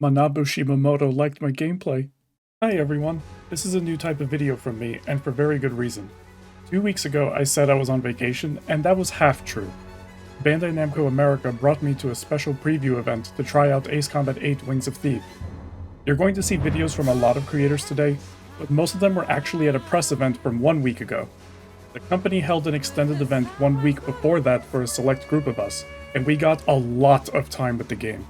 Manabu Shimamoto liked my gameplay. Hi everyone, this is a new type of video from me, and for very good reason. 2 weeks ago I said I was on vacation, and that was half true. Bandai Namco America brought me to a special preview event to try out Ace Combat 8 Wings of Thieves. You're going to see videos from a lot of creators today, but most of them were actually at a press event from 1 week ago. The company held an extended event 1 week before that for a select group of us, and we got a lot of time with the game.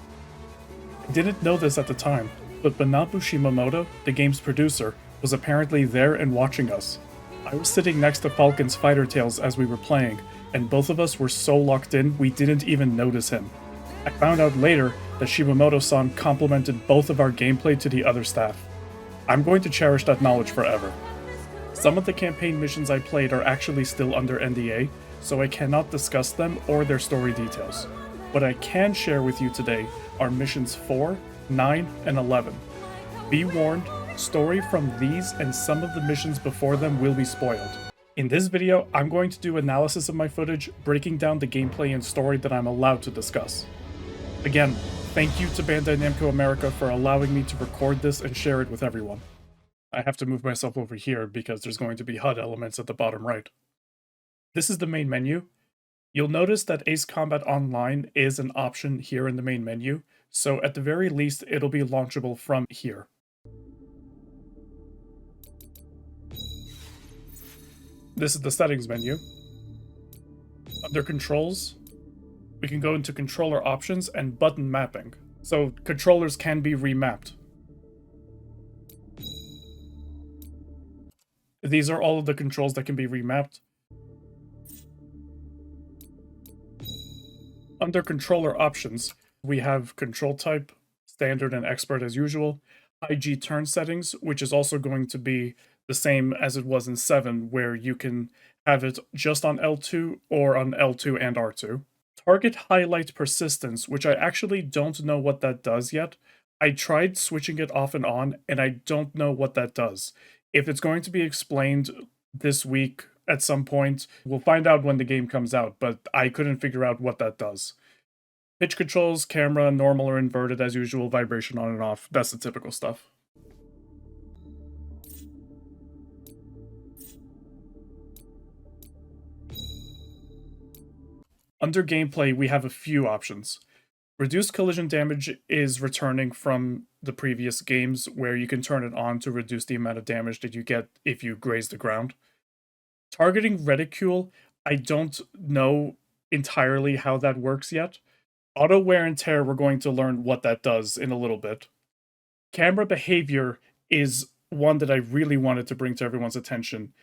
I didn't know this at the time, but Manabu Shimamoto, the game's producer, was apparently there and watching us. I was sitting next to Falcon's Fighter Tales as we were playing, and both of us were so locked in we didn't even notice him. I found out later that Shimamoto-san complimented both of our gameplay to the other staff. I'm going to cherish that knowledge forever. Some of the campaign missions I played are actually still under NDA, so I cannot discuss them or their story details. What I can share with you today are missions 4, 9, and 11. Be warned, story from these and some of the missions before them will be spoiled. In this video, I'm going to do analysis of my footage, breaking down the gameplay and story that I'm allowed to discuss. Again, thank you to Bandai Namco America for allowing me to record this and share it with everyone. I have to move myself over here because there's going to be HUD elements at the bottom right. This is the main menu. You'll notice that Ace Combat Online is an option here in the main menu, so at the very least it'll be launchable from here. This is the settings menu. Under controls, we can go into controller options and button mapping, so controllers can be remapped. These are all of the controls that can be remapped. Under controller options, we have control type, standard and expert as usual, IG turn settings, which is also going to be the same as it was in 7, where you can have it just on L2 or on L2 and R2. Target highlight persistence, which I actually don't know what that does yet. I tried switching it off and on, and I don't know what that does. If it's going to be explained this week at some point, we'll find out when the game comes out, but I couldn't figure out what that does. Pitch controls, camera, normal or inverted as usual, vibration on and off, that's the typical stuff. Under gameplay, we have a few options. Reduced collision damage is returning from the previous games, where you can turn it on to reduce the amount of damage that you get if you graze the ground. Targeting reticule, I don't know entirely how that works yet. Auto wear and tear, we're going to learn what that does in a little bit. Camera behavior is one that I really wanted to bring to everyone's attention,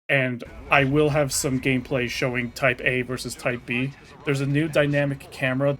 and I will have some gameplay showing Type A versus Type B. There's a new dynamic camera.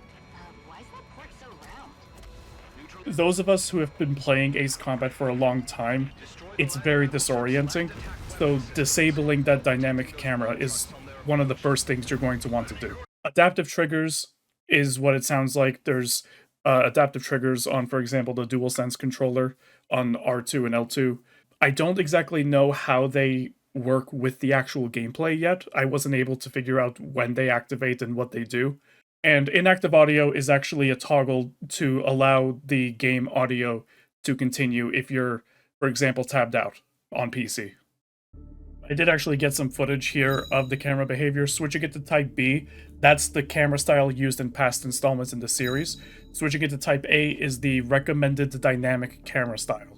Those of us who have been playing Ace Combat for a long time, it's very disorienting, so disabling that dynamic camera is one of the first things you're going to want to do. Adaptive triggers is what it sounds like. There's adaptive triggers on, for example, the DualSense controller on R2 and L2. I don't exactly know how they work with the actual gameplay yet. I wasn't able to figure out when they activate and what they do. And inactive audio is actually a toggle to allow the game audio to continue if you're, for example, tabbed out on PC. I did actually get some footage here of the camera behavior. Switching it to Type B, that's the camera style used in past installments in the series. Switching it to Type A is the recommended dynamic camera style.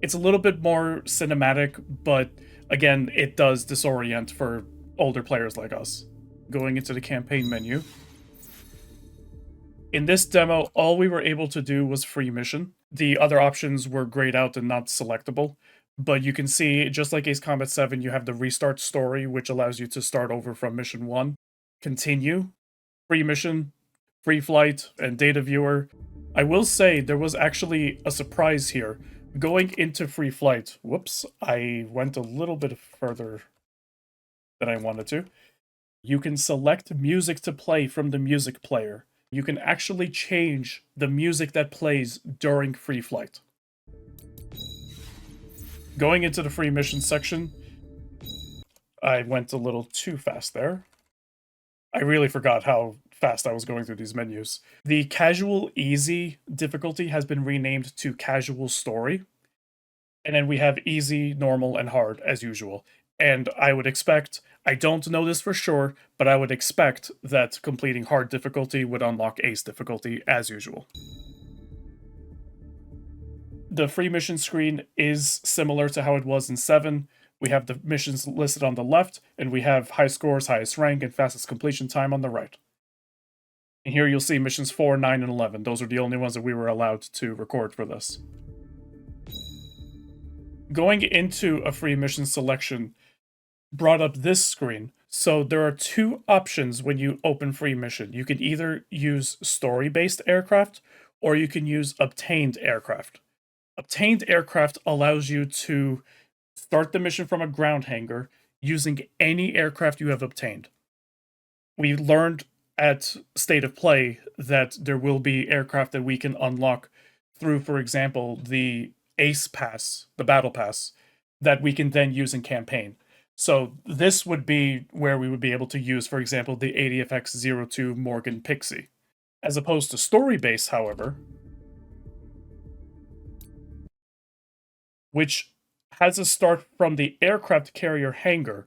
It's a little bit more cinematic, but again, it does disorient for older players like us. Going into the campaign menu. In this demo, all we were able to do was free mission. The other options were grayed out and not selectable. But you can see, just like Ace Combat 7, you have the restart story, which allows you to start over from mission 1. Continue, free mission, free flight, and data viewer. I will say there was actually a surprise here. Going into free flight, whoops, I went a little bit further than I wanted to. You can select music to play from the music player. You can actually change the music that plays during free flight. Going into the free mission section, I went a little too fast there. I really forgot how fast I was going through these menus. The casual easy difficulty has been renamed to casual story. And then we have easy, normal, and hard as usual. And I would expect, I don't know this for sure, but I would expect that completing hard difficulty would unlock ace difficulty as usual. The free mission screen is similar to how it was in 7. We have the missions listed on the left, and we have high scores, highest rank, and fastest completion time on the right. And here you'll see missions 4, 9, and 11. Those are the only ones that we were allowed to record for this. Going into a free mission selection brought up this screen. So there are two options when you open free mission. You can either use story-based aircraft, or you can use obtained aircraft. Obtained aircraft allows you to start the mission from a ground hangar using any aircraft you have obtained. We learned at State of Play that there will be aircraft that we can unlock through, for example, the Ace Pass, the Battle Pass, that we can then use in campaign. So this would be where we would be able to use, for example, the ADFX-02 Morgan Pixie. As opposed to story-based, however, which has a start from the aircraft carrier hangar.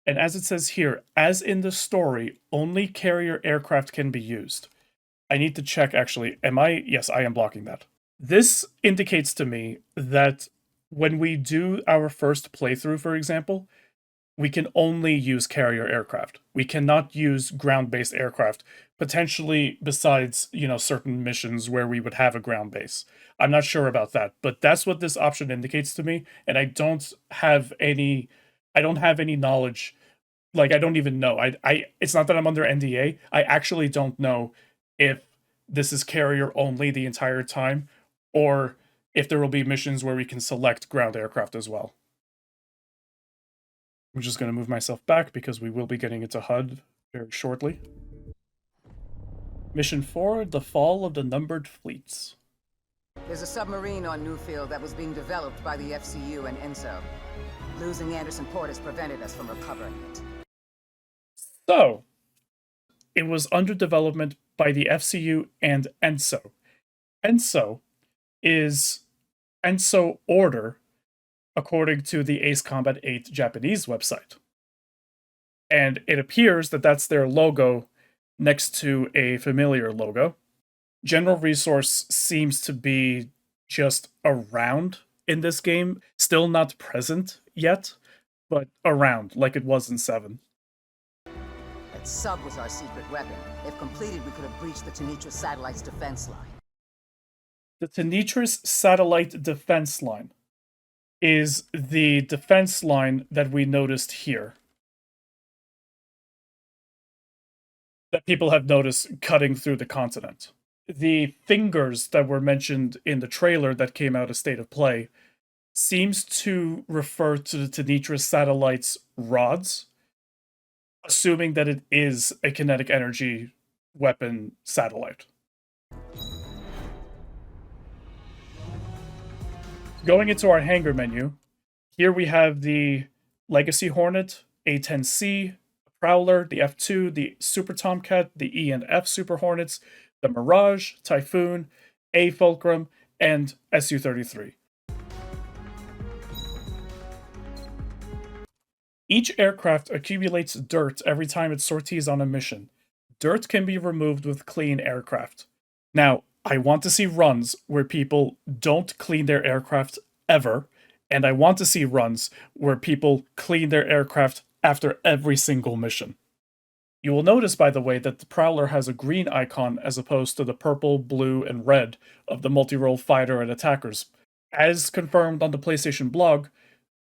And as it says here, as in the story, only carrier aircraft can be used. I need to check, actually. Yes, I am blocking that. This indicates to me that when we do our first playthrough, for example, we can only use carrier aircraft. We cannot use ground-based aircraft, potentially besides, certain missions where we would have a ground base. I'm not sure about that, but that's what this option indicates to me, and I don't have any knowledge. Like, I don't even know. It's not that I'm under NDA. I actually don't know if this is carrier only the entire time, or if there will be missions where we can select ground aircraft as well. I'm just going to move myself back because we will be getting into HUD very shortly. Mission 4, the Fall of the Numbered Fleets. There's a submarine on Newfield that was being developed by the FCU and ENSO. Losing Anderson Port has prevented us from recovering it. So, it was under development by the FCU and ENSO. ENSO is ENSO Order, according to the Ace Combat 8 Japanese website. And it appears that that's their logo next to a familiar logo. General Resource seems to be just around in this game, still not present yet, but around, like it was in 7. That sub was our secret weapon. If completed, we could have breached the Tenitris satellite's defense line. The Tenitris satellite defense line is the defense line that we noticed here. That people have noticed cutting through the continent. The fingers that were mentioned in the trailer that came out of State of Play seems to refer to the Tenitris satellite's rods, assuming that it is a kinetic energy weapon satellite. Going into our hangar menu, here we have the Legacy Hornet, A-10C, Prowler, the F-2, the Super Tomcat, the E and F Super Hornets, the Mirage, Typhoon, A Fulcrum, and Su-33. Each aircraft accumulates dirt every time it sorties on a mission. Dirt can be removed with clean aircraft. Now, I want to see runs where people don't clean their aircraft ever, and I want to see runs where people clean their aircraft after every single mission. You will notice, by the way, that the Prowler has a green icon as opposed to the purple, blue, and red of the multi-role fighter and attackers. As confirmed on the PlayStation blog,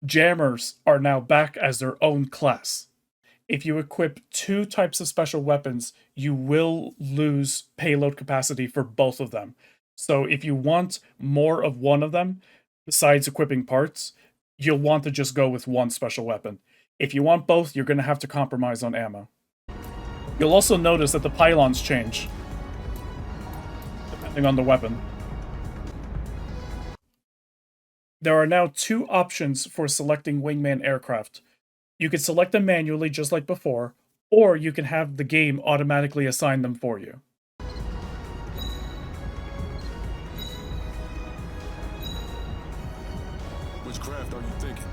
jammers are now back as their own class. If you equip 2 types of special weapons, you will lose payload capacity for both of them. So if you want more of one of them, besides equipping parts, you'll want to just go with one special weapon. If you want both, you're going to have to compromise on ammo. You'll also notice that the pylons change, depending on the weapon. There are now 2 options for selecting wingman aircraft. You can select them manually just like before, or you can have the game automatically assign them for you. Which craft are you thinking?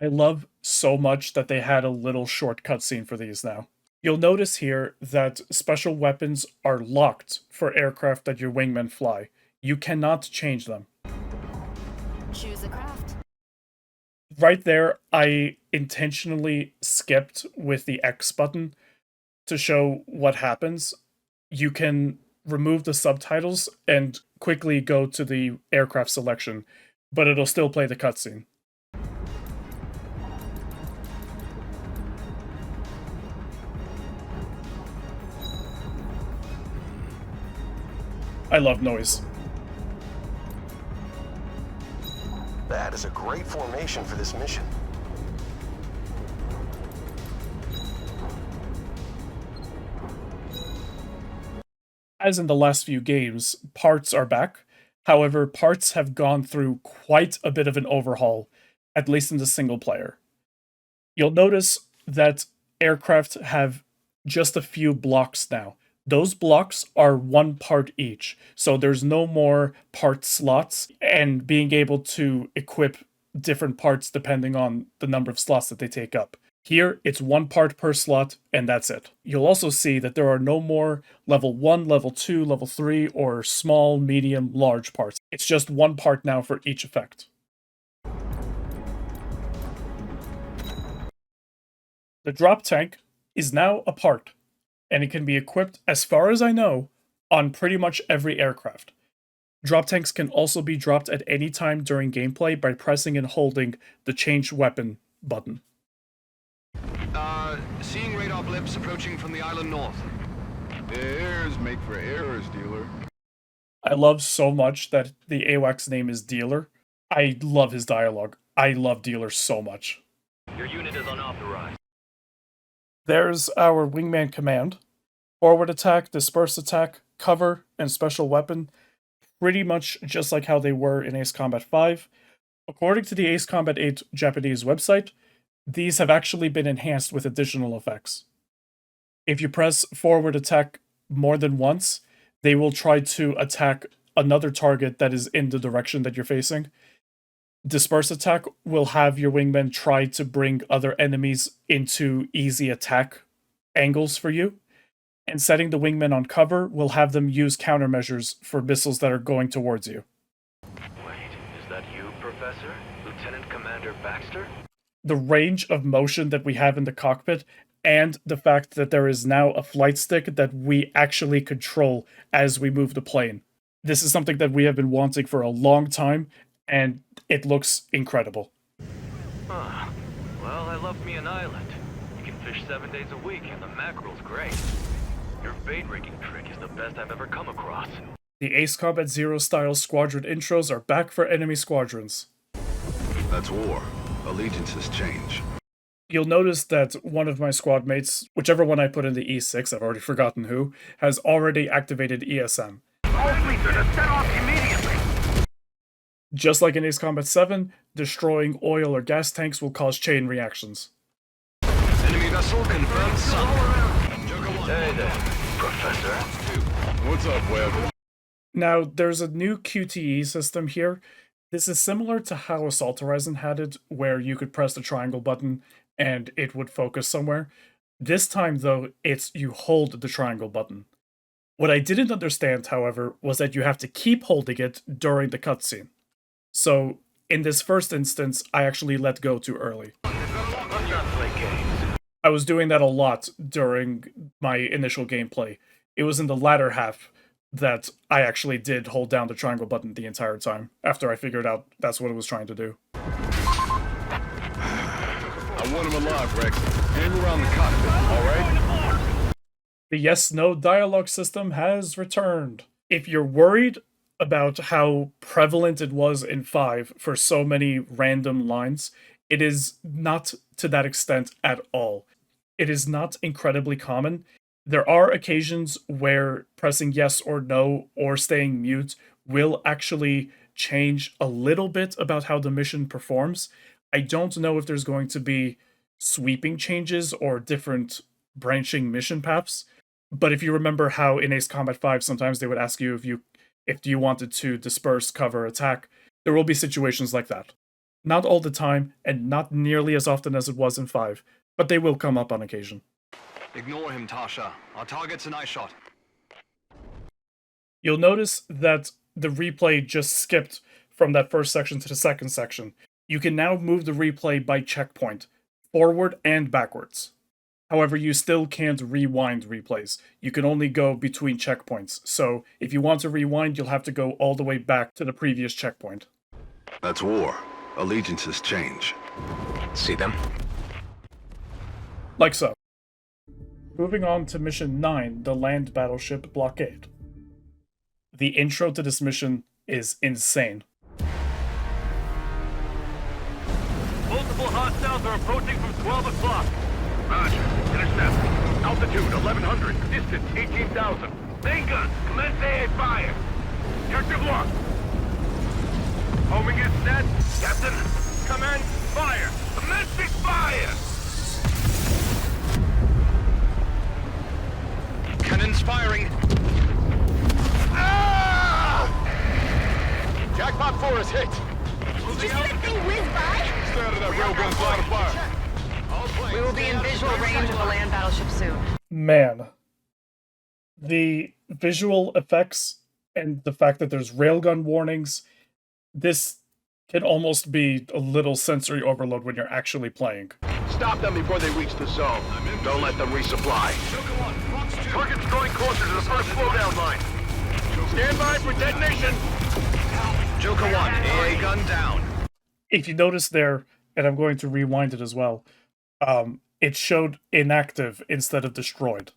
I love so much that they had a little short cutscene for these now. You'll notice here that special weapons are locked for aircraft that your wingmen fly. You cannot change them. Choose a craft. Right there, I intentionally skipped with the X button to show what happens. You can remove the subtitles and quickly go to the aircraft selection, but it'll still play the cutscene. I love noise. That is a great formation for this mission. As in the last few games, parts are back. However, parts have gone through quite a bit of an overhaul, at least in the single player. You'll notice that aircraft have just a few blocks now. Those blocks are one part each, so there's no more part slots and being able to equip different parts depending on the number of slots that they take up. Here, it's one part per slot, and that's it. You'll also see that there are no more level 1, level 2, level 3, or small, medium, large parts. It's just one part now for each effect. The drop tank is now a part, and it can be equipped, as far as I know, on pretty much every aircraft. Drop tanks can also be dropped at any time during gameplay by pressing and holding the change weapon button. Seeing radar blips approaching from the island north. Errors make for errors, dealer. I love so much that the AWACS name is Dealer. I love his dialogue. I love Dealer so much. Your unit is unauthorized. There's our wingman command. Forward attack, disperse attack, cover, and special weapon. Pretty much just like how they were in Ace Combat 5. According to the Ace Combat 8 Japanese website, these have actually been enhanced with additional effects. If you press forward attack more than once, they will try to attack another target that is in the direction that you're facing. Disperse attack will have your wingmen try to bring other enemies into easy attack angles for you. And setting the wingmen on cover will have them use countermeasures for missiles that are going towards you. Wait, is that you, Professor? Lieutenant Commander Baxter? The range of motion that we have in the cockpit, and the fact that there is now a flight stick that we actually control as we move the plane. This is something that we have been wanting for a long time, and it looks incredible. Huh. Well, I love me an island. You can fish 7 days a week, and the mackerel's great. Your bait rigging trick is the best I've ever come across. The Ace Combat Zero style squadron intros are back for enemy squadrons. That's war. Allegiances change. You'll notice that one of my squad mates, whichever one I put in the E6, I've already forgotten who, has already activated ESM. All fleets are to set off immediately! Just like in Ace Combat 7, destroying oil or gas tanks will cause chain reactions. Enemy vessel confirmed sunk. Hey there, Professor. What's up, Webb? Now, there's a new QTE system here. This is similar to how Assault Horizon had it, where you could press the triangle button and it would focus somewhere. This time, though, it's you hold the triangle button. What I didn't understand, however, was that you have to keep holding it during the cutscene. So, in this first instance, I actually let go too early. Let's not play games. I was doing that a lot during my initial gameplay. It was in the latter half that I actually did hold down the triangle button the entire time, after I figured out that's what it was trying to do. I want him alive, Rex. Hang around the cockpit, alright? The yes-no dialogue system has returned. If you're worried about how prevalent it was in 5 for so many random lines, it is not to that extent at all. It is not incredibly common. There are occasions where pressing yes or no or staying mute will actually change a little bit about how the mission performs. I don't know if there's going to be sweeping changes or different branching mission paths. But if you remember how in Ace Combat 5, sometimes they would ask you if you wanted to disperse, cover, attack, there will be situations like that. Not all the time, and not nearly as often as it was in 5, but they will come up on occasion. Ignore him, Tasha. Our target's an eye shot. You'll notice that the replay just skipped from that first section to the second section. You can now move the replay by checkpoint, forward and backwards. However, you still can't rewind replays. You can only go between checkpoints. So if you want to rewind, you'll have to go all the way back to the previous checkpoint. That's war. Allegiances change. See them? Like so. Moving on to Mission 9, the Land Battleship Blockade. The intro to this mission is insane. Multiple hostiles are approaching from 12 o'clock. Roger. Intercept. Altitude 1100. Distance 18,000. Main guns, commence AA fire. Active lock. Homing is set. Captain, command fire. Commencing fire. Cannons firing. Ah! Jackpot 4 is hit. Did you see that thing whiz by? Stay out of that railgun line of fire. We will be in visual range of the land battleship soon. Man. The visual effects and the fact that there's railgun warnings, this can almost be a little sensory overload when you're actually playing. Stop them before they reach the zone. Don't let them resupply. Target's drawing closer to the first slowdown line. Stand by for detonation. Joker 1, AA gun down. If you notice there, and I'm going to rewind it as well, it showed inactive instead of destroyed.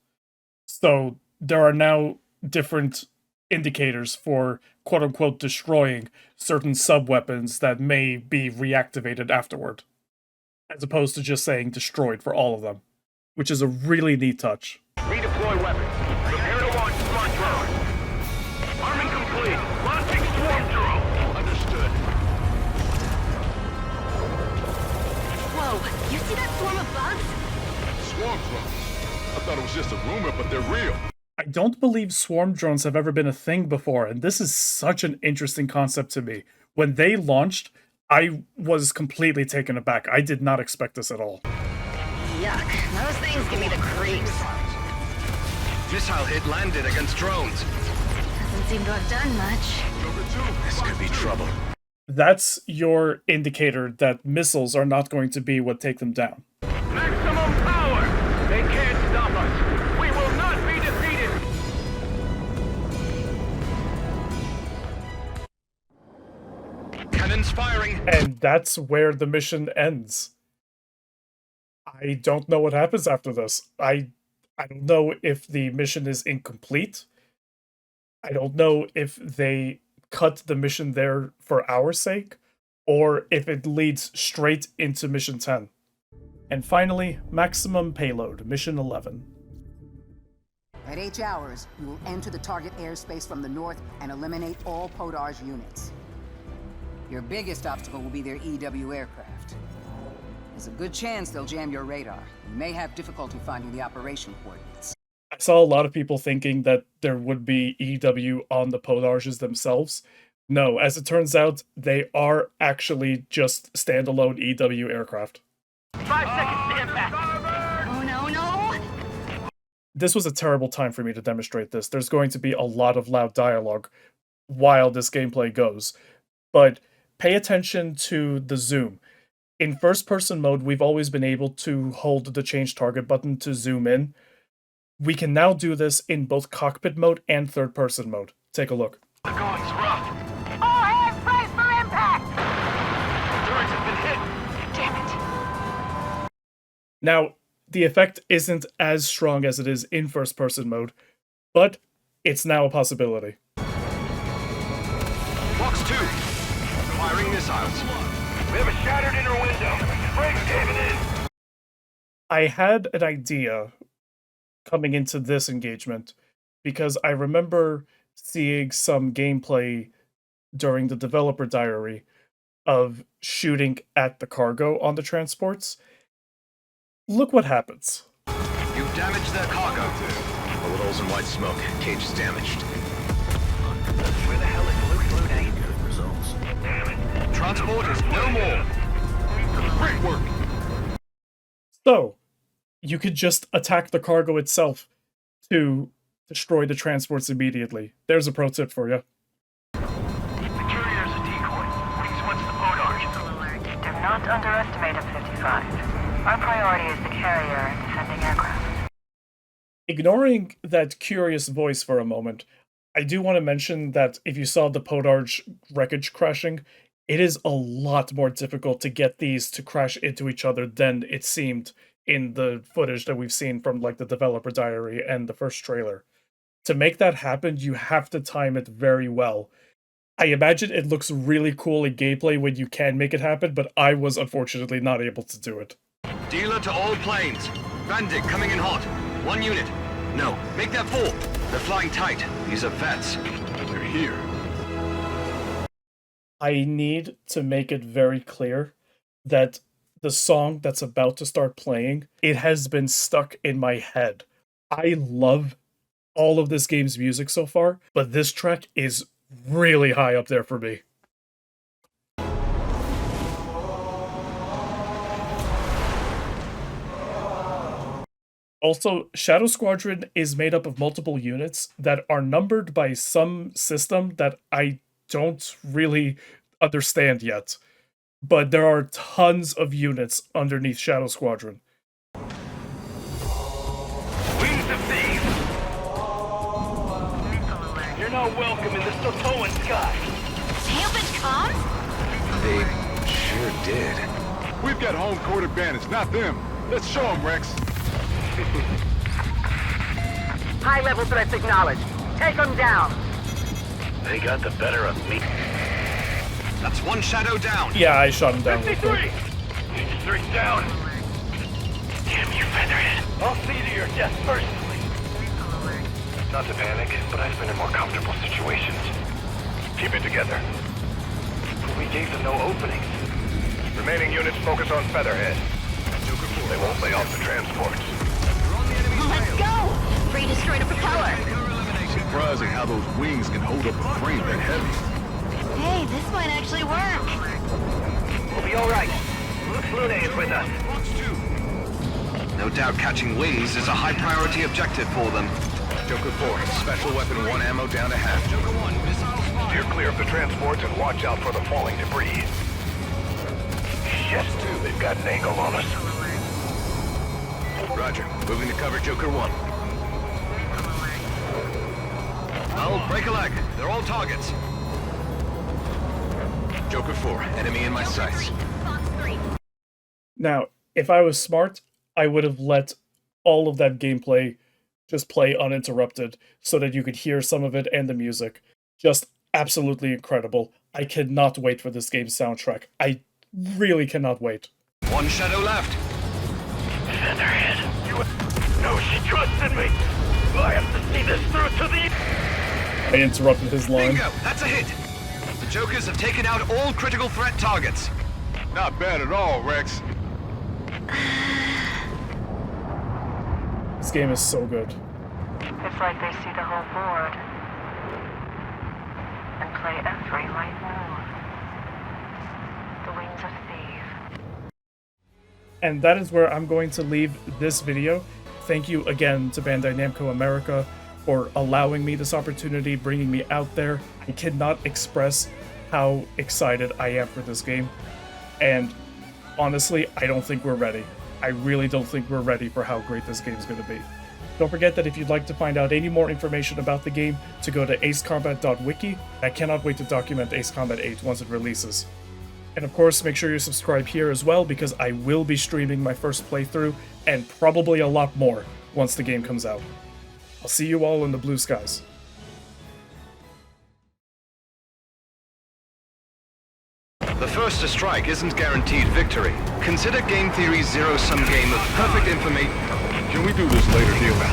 So there are now different indicators for quote-unquote destroying certain sub-weapons that may be reactivated afterward, as opposed to just saying destroyed for all of them, which is a really neat touch. Redeploy weapons. Prepare to launch smart drone. Arming complete. Launching swarm drone. Understood. Whoa, you see that swarm of bugs? Swarm drones. I thought it was just a rumor, but they're real. I don't believe swarm drones have ever been a thing before, and this is such an interesting concept to me. When they launched, I was completely taken aback. I did not expect this at all. Yuck, those things give me the creeps. Missile hit landed against drones. Doesn't seem to have done much. This could be trouble. That's your indicator that missiles are not going to be what take them down. Maximum power. They can't stop us. We will not be defeated. Cannons firing. And that's where the mission ends. I don't know what happens after this. I don't know if the mission is incomplete. I don't know if they cut the mission there for our sake, or if it leads straight into Mission 10. And finally, Maximum Payload, Mission 11. At H hours, you will enter the target airspace from the north and eliminate all Podarge units. Your biggest obstacle will be their EW aircraft. There's a good chance they'll jam your radar. You may have difficulty finding the operation coordinates. I saw a lot of people thinking that there would be EW on the Podarges themselves. No, as it turns out, they are actually just standalone EW aircraft. 5 seconds to impact. Oh no, no! This was a terrible time for me to demonstrate this. There's going to be a lot of loud dialogue while this gameplay goes. But pay attention to the zoom. In first-person mode, we've always been able to hold the change target button to zoom in. We can now do this in both cockpit mode and third-person mode. Take a look. The going's rough. All hands brace for impact! Turrets have been hit. Damn it. Now, the effect isn't as strong as it is in first-person mode, but it's now a possibility. Box 2. Firing missiles. We have a shattered inner window. Brakes caving in. I had an idea coming into this engagement because I remember seeing some gameplay during the developer diary of shooting at the cargo on the transports. Look what happens. You've damaged their cargo. Bullet holes and white smoke. Cage is damaged. Where the hell is Luke Lunae? Good results. Damn it. Transport is no more. Great work. So, you could just attack the cargo itself to destroy the transports immediately. There's a pro tip for you. The carrier's a decoy. Please, what's the Podar? Do not underestimate F-55. Our priority is the carrier and defending aircraft. Ignoring that curious voice for a moment, I do want to mention that if you saw the Podarge wreckage crashing, it is a lot more difficult to get these to crash into each other than it seemed in the footage that we've seen from like the developer diary and the first trailer. To make that happen, you have to time it very well. I imagine it looks really cool in gameplay when you can make it happen, but I was unfortunately not able to do it. Dealer to all planes. Bandit coming in hot. 1 unit. No, make that 4. They're flying tight. These are vets. They're here. I need to make it very clear that the song that's about to start playing, it has been stuck in my head. I love all of this game's music so far, but this track is really high up there for me. Also, Shadow Squadron is made up of multiple units that are numbered by some system that I don't really understand yet. But there are tons of units underneath Shadow Squadron. Wings of thieves! You're not welcome in the Sotoan sky! Tailbit comms? They sure did. We've got home court advantage, not them. Let's show them, Rex. High-level threats acknowledged. Take them down. They got the better of me. That's 1 shadow down. Yeah, I shot him down. 53! 53 down. Damn you, Featherhead. I'll see to your death personally. Not to panic, but I've been in more comfortable situations. Keep it together. But we gave them no openings. Remaining units focus on Featherhead. They won't lay off the transports. Let's go! Re-destroy the propeller! Surprising how those wings can hold up a frame that heavy. Hey, this might actually work! We'll be alright. Luke Lunae is with us. No doubt catching wings is a high priority objective for them. Joker 4, special weapon 1 ammo down to half. Joker 1, missiles. Steer clear of the transports and watch out for the falling debris. Shit, they've got an angle on us. Roger. Moving to cover Joker 1. I'll break a leg. They're all targets. Joker 4, enemy in my sights. Now, if I was smart, I would have let all of that gameplay just play uninterrupted so that you could hear some of it and the music. Just absolutely incredible. I cannot wait for this game's soundtrack. I really cannot wait. 1 shadow left. Featherhead. No, she trusted me. I have to see this through to the... I interrupted his line. Bingo! That's a hit! The Jokers have taken out all critical threat targets. Not bad at all, Rex. This game is so good. It's like they see the whole board and play every right move. The Wings of Thieves. And that is where I'm going to leave this video. Thank you again to Bandai Namco America for allowing me this opportunity, bringing me out there. I cannot express how excited I am for this game. And honestly, I don't think we're ready. I really don't think we're ready for how great this game is going to be. Don't forget that if you'd like to find out any more information about the game, to go to acecombat.wiki. I cannot wait to document Ace Combat 8 once it releases. And of course, make sure you subscribe here as well, because I will be streaming my first playthrough, and probably a lot more once the game comes out. I'll see you all in the blue skies. The first to strike isn't guaranteed victory. Consider game theory's zero-sum game of perfect information. Can we do this later here behind?